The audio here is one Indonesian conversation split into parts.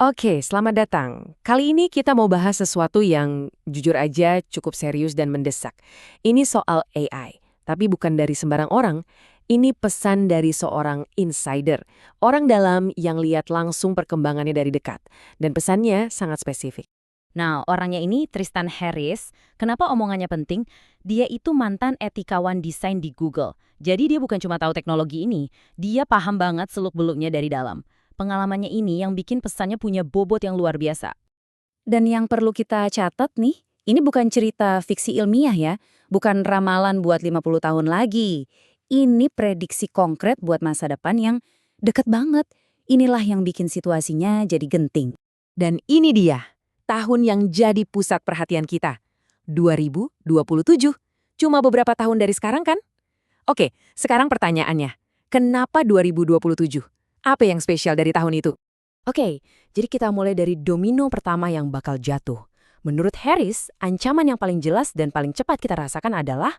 Oke, selamat datang. Kali ini kita mau bahas sesuatu yang jujur aja cukup serius dan mendesak. Ini soal AI, tapi bukan dari sembarang orang. Ini pesan dari seorang insider, orang dalam yang lihat langsung perkembangannya dari dekat. Dan pesannya sangat spesifik. Nah, orangnya ini Tristan Harris. Kenapa omongannya penting? Dia itu mantan etikawan desain di Google. Jadi dia bukan cuma tahu teknologi ini, dia paham banget seluk-beluknya dari dalam. Pengalamannya ini yang bikin pesannya punya bobot yang luar biasa. Dan yang perlu kita catat nih, ini bukan cerita fiksi ilmiah ya, bukan ramalan buat 50 tahun lagi. Ini prediksi konkret buat masa depan yang deket banget. Inilah yang bikin situasinya jadi genting. Dan ini dia, tahun yang jadi pusat perhatian kita. 2027. Cuma beberapa tahun dari sekarang kan? Oke, sekarang pertanyaannya. Kenapa 2027? Apa yang spesial dari tahun itu? Oke, jadi kita mulai dari domino pertama yang bakal jatuh. Menurut Harris, ancaman yang paling jelas dan paling cepat kita rasakan adalah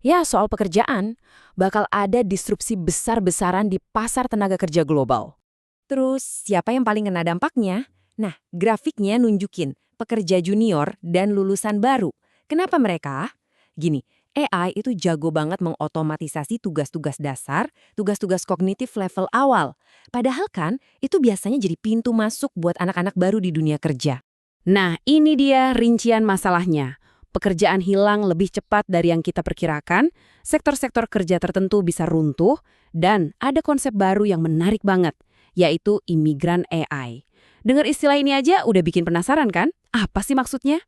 ya soal pekerjaan. Bakal ada disrupsi besar-besaran di pasar tenaga kerja global. Terus, siapa yang paling kena dampaknya? Nah, grafiknya nunjukin pekerja junior dan lulusan baru. Kenapa mereka? Gini, AI itu jago banget mengotomatisasi tugas-tugas dasar, tugas-tugas kognitif level awal. Padahal kan, itu biasanya jadi pintu masuk buat anak-anak baru di dunia kerja. Nah, ini dia rincian masalahnya. Pekerjaan hilang lebih cepat dari yang kita perkirakan, sektor-sektor kerja tertentu bisa runtuh, dan ada konsep baru yang menarik banget, yaitu imigran AI. Dengar istilah ini aja udah bikin penasaran kan? Apa sih maksudnya?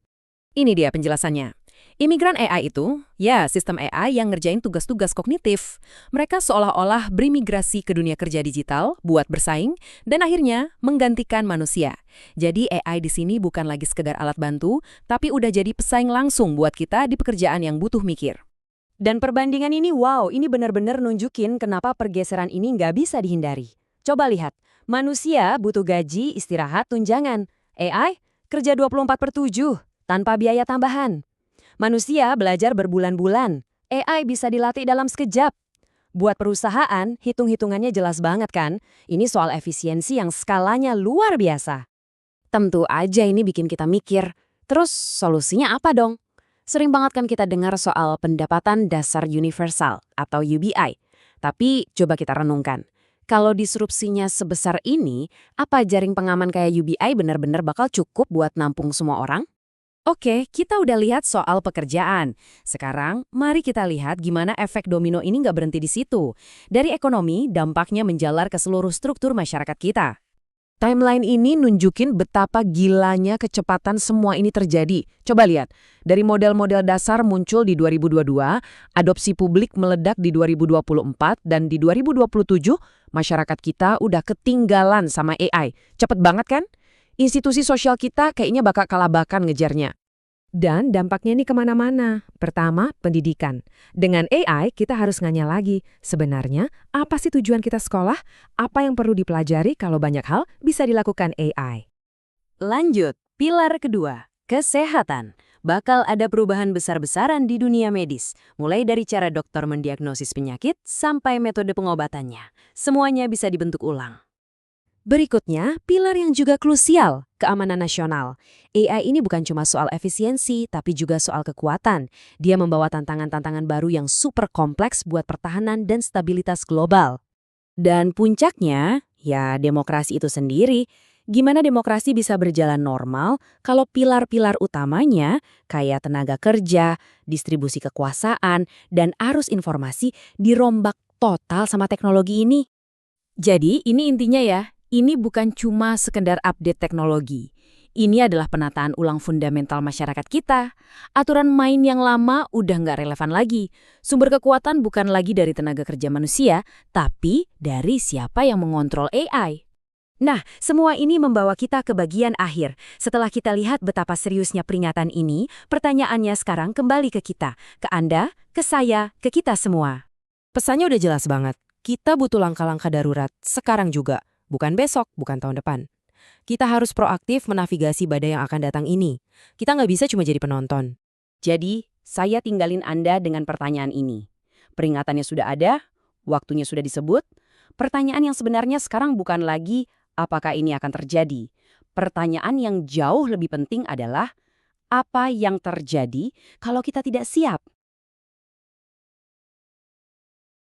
Ini dia penjelasannya. Imigran AI itu, ya sistem AI yang ngerjain tugas-tugas kognitif. Mereka seolah-olah berimigrasi ke dunia kerja digital buat bersaing dan akhirnya menggantikan manusia. Jadi AI di sini bukan lagi sekedar alat bantu, tapi udah jadi pesaing langsung buat kita di pekerjaan yang butuh mikir. Dan perbandingan ini, wow, ini benar-benar nunjukin kenapa pergeseran ini nggak bisa dihindari. Coba lihat, manusia butuh gaji, istirahat, tunjangan. AI kerja 24/7 tanpa biaya tambahan. Manusia belajar berbulan-bulan. AI bisa dilatih dalam sekejap. Buat perusahaan, hitung-hitungannya jelas banget kan? Ini soal efisiensi yang skalanya luar biasa. Tentu aja ini bikin kita mikir, terus solusinya apa dong? Sering banget kan kita dengar soal pendapatan dasar universal atau UBI. Tapi coba kita renungkan. Kalau disrupsinya sebesar ini, apa jaring pengaman kayak UBI benar-benar bakal cukup buat nampung semua orang? Oke, kita udah lihat soal pekerjaan. Sekarang, mari kita lihat gimana efek domino ini nggak berhenti di situ. Dari ekonomi, dampaknya menjalar ke seluruh struktur masyarakat kita. Timeline ini nunjukin betapa gilanya kecepatan semua ini terjadi. Coba lihat, dari model-model dasar muncul di 2022, adopsi publik meledak di 2024, dan di 2027, masyarakat kita udah ketinggalan sama AI. Cepet banget kan? Institusi sosial kita kayaknya bakal kelabakan ngejarnya. Dan dampaknya ini kemana-mana. Pertama, pendidikan. Dengan AI, kita harus nganya lagi. Sebenarnya, apa sih tujuan kita sekolah? Apa yang perlu dipelajari kalau banyak hal bisa dilakukan AI? Lanjut, pilar kedua, kesehatan. Bakal ada perubahan besar-besaran di dunia medis. Mulai dari cara dokter mendiagnosis penyakit sampai metode pengobatannya. Semuanya bisa dibentuk ulang. Berikutnya, pilar yang juga krusial, keamanan nasional. AI ini bukan cuma soal efisiensi, tapi juga soal kekuatan. Dia membawa tantangan-tantangan baru yang super kompleks buat pertahanan dan stabilitas global. Dan puncaknya, ya demokrasi itu sendiri. Gimana demokrasi bisa berjalan normal kalau pilar-pilar utamanya, kayak tenaga kerja, distribusi kekuasaan, dan arus informasi dirombak total sama teknologi ini? Jadi, ini intinya ya. Ini bukan cuma sekedar update teknologi. Ini adalah penataan ulang fundamental masyarakat kita. Aturan main yang lama udah nggak relevan lagi. Sumber kekuatan bukan lagi dari tenaga kerja manusia, tapi dari siapa yang mengontrol AI. Nah, semua ini membawa kita ke bagian akhir. Setelah kita lihat betapa seriusnya peringatan ini, pertanyaannya sekarang kembali ke kita, ke Anda, ke saya, ke kita semua. Pesannya udah jelas banget. Kita butuh langkah-langkah darurat, sekarang juga. Bukan besok, bukan tahun depan. Kita harus proaktif menavigasi badai yang akan datang ini. Kita nggak bisa cuma jadi penonton. Jadi, saya tinggalin Anda dengan pertanyaan ini. Peringatannya sudah ada, waktunya sudah disebut. Pertanyaan yang sebenarnya sekarang bukan lagi apakah ini akan terjadi. pertanyaan yang jauh lebih penting adalah apa yang terjadi kalau kita tidak siap?